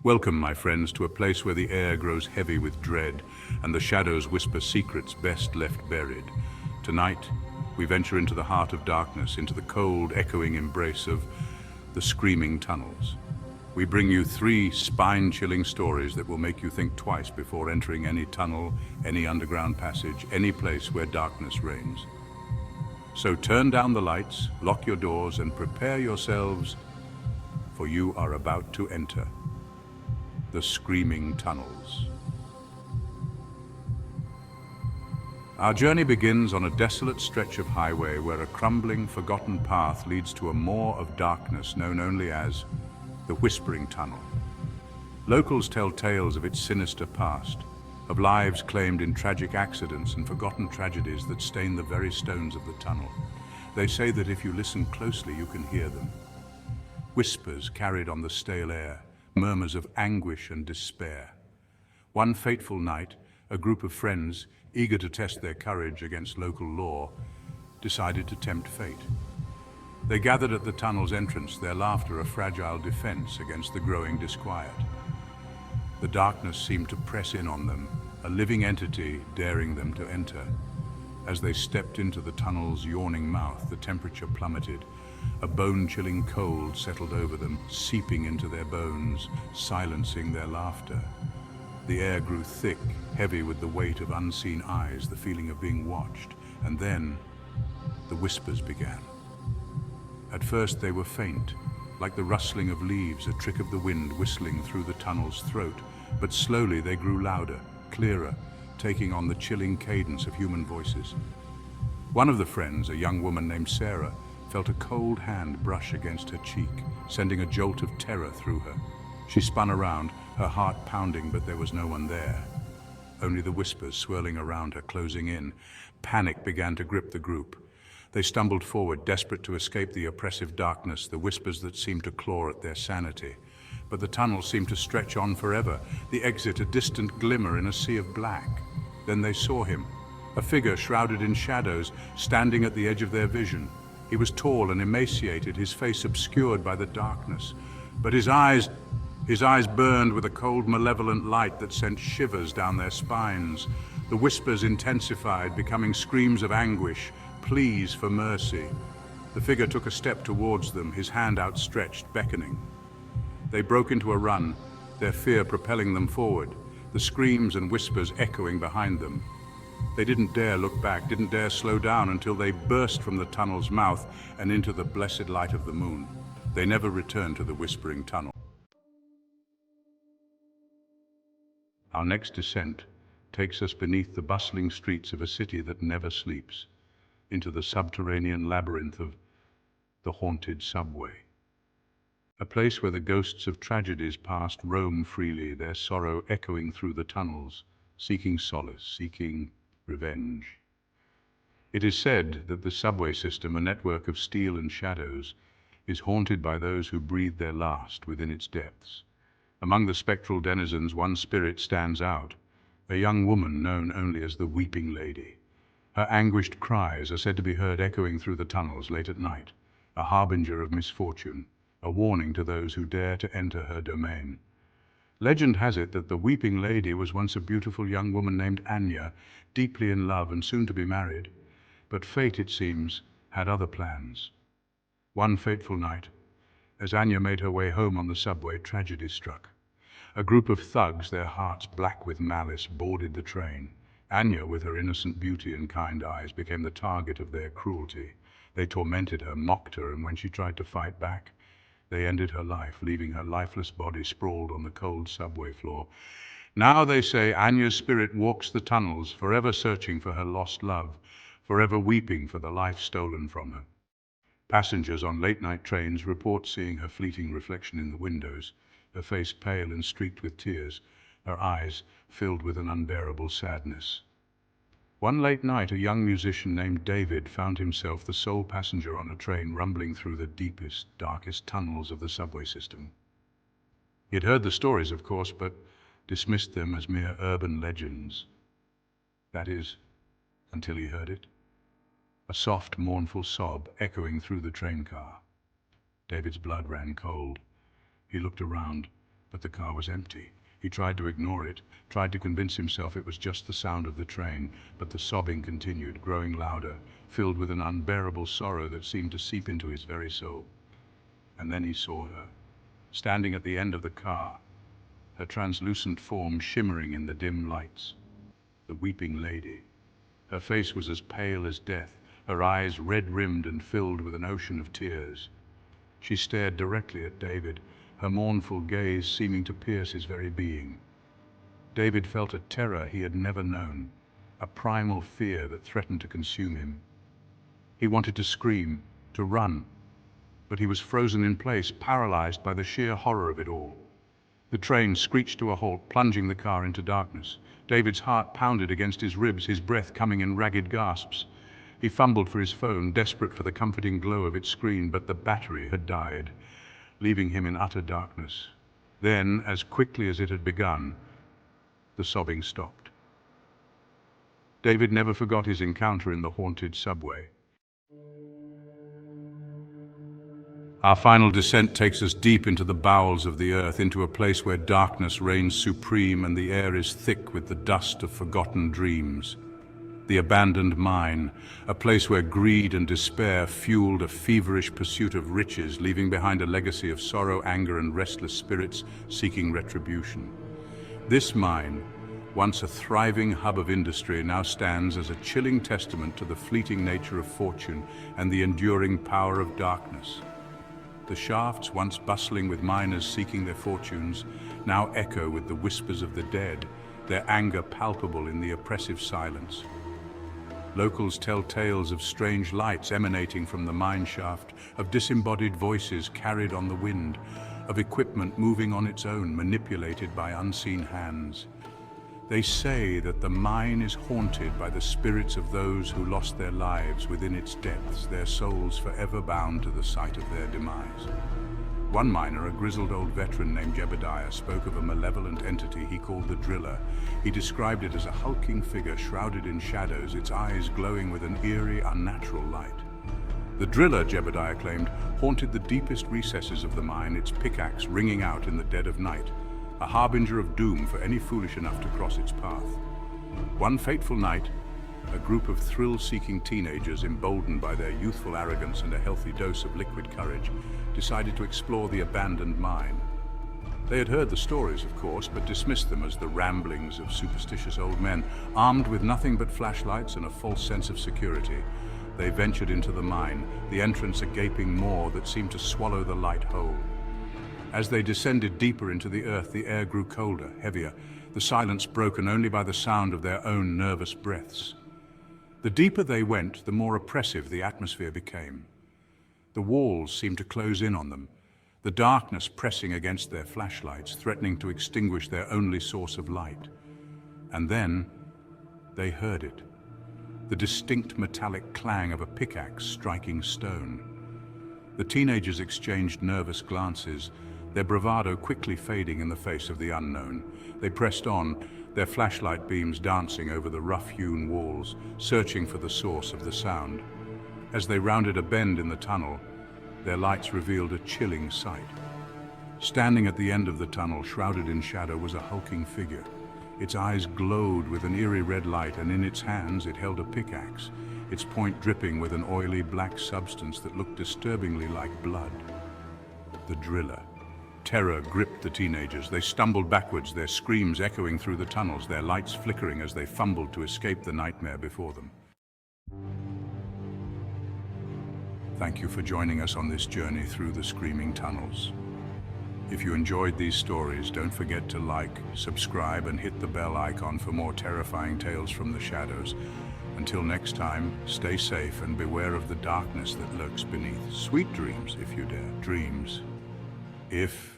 Welcome, my friends, to a place where the air grows heavy with dread and the shadows whisper secrets best left buried. Tonight, we venture into the heart of darkness, into the cold, echoing embrace of the screaming tunnels. We bring you three spine-chilling stories that will make you think twice before entering any tunnel, any underground passage, any place where darkness reigns. So turn down the lights, lock your doors, and prepare yourselves, for you are about to enter the screaming tunnels. Our journey begins on a desolate stretch of highway where a crumbling, forgotten path leads to a maw of darkness known only as the Whispering Tunnel. Locals tell tales of its sinister past, of lives claimed in tragic accidents and forgotten tragedies that stain the very stones of the tunnel. They say that if you listen closely, you can hear them. Whispers carried on the stale air, murmurs of anguish and despair. One fateful night, a group of friends, eager to test their courage against local law, decided to tempt fate. They gathered at the tunnel's entrance, their laughter a fragile defense against the growing disquiet. The darkness seemed to press in on them, a living entity daring them to enter. As they stepped into the tunnel's yawning mouth, the temperature plummeted. A bone-chilling cold settled over them, seeping into their bones, silencing their laughter. The air grew thick, heavy with the weight of unseen eyes, the feeling of being watched. And then, the whispers began. At first they were faint, like the rustling of leaves, a trick of the wind whistling through the tunnel's throat. But slowly they grew louder, clearer, taking on the chilling cadence of human voices. One of the friends, a young woman named Sarah, felt a cold hand brush against her cheek, sending a jolt of terror through her. She spun around, her heart pounding, but there was no one there. Only the whispers swirling around her, closing in. Panic began to grip the group. They stumbled forward, desperate to escape the oppressive darkness, the whispers that seemed to claw at their sanity. But the tunnel seemed to stretch on forever, the exit a distant glimmer in a sea of black. Then they saw him, a figure shrouded in shadows, standing at the edge of their vision. He was tall and emaciated, his face obscured by the darkness. But his eyes burned with a cold, malevolent light that sent shivers down their spines. The whispers intensified, becoming screams of anguish, pleas for mercy. The figure took a step towards them, his hand outstretched, beckoning. They broke into a run, their fear propelling them forward, the screams and whispers echoing behind them. They didn't dare look back, didn't dare slow down until they burst from the tunnel's mouth and into the blessed light of the moon. They never returned to the Whispering Tunnel. Our next descent takes us beneath the bustling streets of a city that never sleeps, into the subterranean labyrinth of the haunted subway. A place where the ghosts of tragedies past roam freely, their sorrow echoing through the tunnels, seeking solace, seeking revenge. It is said that the subway system, a network of steel and shadows, is haunted by those who breathe their last within its depths. Among the spectral denizens, one spirit stands out, a young woman known only as the Weeping Lady. Her anguished cries are said to be heard echoing through the tunnels late at night, a harbinger of misfortune, a warning to those who dare to enter her domain. Legend has it that the Weeping Lady was once a beautiful young woman named Anya, deeply in love and soon to be married. But fate, it seems, had other plans. One fateful night, as Anya made her way home on the subway, tragedy struck. A group of thugs, their hearts black with malice, boarded the train. Anya, with her innocent beauty and kind eyes, became the target of their cruelty. They tormented her, mocked her, and when she tried to fight back, they ended her life, leaving her lifeless body sprawled on the cold subway floor. Now, they say, Anya's spirit walks the tunnels, forever searching for her lost love, forever weeping for the life stolen from her. Passengers on late-night trains report seeing her fleeting reflection in the windows, her face pale and streaked with tears, her eyes filled with an unbearable sadness. One late night, a young musician named David found himself the sole passenger on a train rumbling through the deepest, darkest tunnels of the subway system. He had heard the stories, of course, but dismissed them as mere urban legends. That is, until he heard it. A soft, mournful sob echoing through the train car. David's blood ran cold. He looked around. But the car was empty. He tried to ignore it, tried to convince himself it was just the sound of the train, but the sobbing continued, growing louder, filled with an unbearable sorrow that seemed to seep into his very soul. And then he saw her, standing at the end of the car, her translucent form shimmering in the dim lights. The weeping lady. Her face was as pale as death, her eyes red-rimmed and filled with an ocean of tears. She stared directly at David, her mournful gaze seeming to pierce his very being. David felt a terror he had never known, a primal fear that threatened to consume him. He wanted to scream, to run, but he was frozen in place, paralyzed by the sheer horror of it all. The train screeched to a halt, plunging the car into darkness. David's heart pounded against his ribs, his breath coming in ragged gasps. He fumbled for his phone, desperate for the comforting glow of its screen, but the battery had died, leaving him in utter darkness. Then, as quickly as it had begun, the sobbing stopped. David never forgot his encounter in the haunted subway. Our final descent takes us deep into the bowels of the earth, into a place where darkness reigns supreme and the air is thick with the dust of forgotten dreams. The abandoned mine, a place where greed and despair fueled a feverish pursuit of riches, leaving behind a legacy of sorrow, anger, and restless spirits seeking retribution. This mine, once a thriving hub of industry, now stands as a chilling testament to the fleeting nature of fortune and the enduring power of darkness. The shafts, once bustling with miners seeking their fortunes, now echo with the whispers of the dead, their anger palpable in the oppressive silence. Locals tell tales of strange lights emanating from the mine shaft, of disembodied voices carried on the wind, of equipment moving on its own, manipulated by unseen hands. They say that the mine is haunted by the spirits of those who lost their lives within its depths, their souls forever bound to the site of their demise. One miner, a grizzled old veteran named Jebediah, spoke of a malevolent entity he called the Driller. He described it as a hulking figure shrouded in shadows, its eyes glowing with an eerie, unnatural light. The Driller, Jebediah claimed, haunted the deepest recesses of the mine, its pickaxe ringing out in the dead of night, a harbinger of doom for any foolish enough to cross its path. One fateful night, a group of thrill-seeking teenagers, emboldened by their youthful arrogance and a healthy dose of liquid courage, decided to explore the abandoned mine. They had heard the stories, of course, but dismissed them as the ramblings of superstitious old men. Armed with nothing but flashlights and a false sense of security, they ventured into the mine, the entrance a gaping maw that seemed to swallow the light whole. As they descended deeper into the earth, the air grew colder, heavier, the silence broken only by the sound of their own nervous breaths. The deeper they went, the more oppressive the atmosphere became. The walls seemed to close in on them, the darkness pressing against their flashlights, threatening to extinguish their only source of light. And then they heard it, the distinct metallic clang of a pickaxe striking stone. The teenagers exchanged nervous glances, their bravado quickly fading in the face of the unknown. They pressed on, their flashlight beams dancing over the rough-hewn walls, searching for the source of the sound. As they rounded a bend in the tunnel, their lights revealed a chilling sight. Standing at the end of the tunnel, shrouded in shadow, was a hulking figure. Its eyes glowed with an eerie red light, and in its hands it held a pickaxe, its point dripping with an oily black substance that looked disturbingly like blood. The Driller. Terror gripped the teenagers. They stumbled backwards, their screams echoing through the tunnels, their lights flickering as they fumbled to escape the nightmare before them. Thank you for joining us on this journey through the screaming tunnels. If you enjoyed these stories, don't forget to like, subscribe, and hit the bell icon for more terrifying tales from the shadows. Until next time, stay safe and beware of the darkness that lurks beneath. Sweet dreams, if you dare. Dreams. If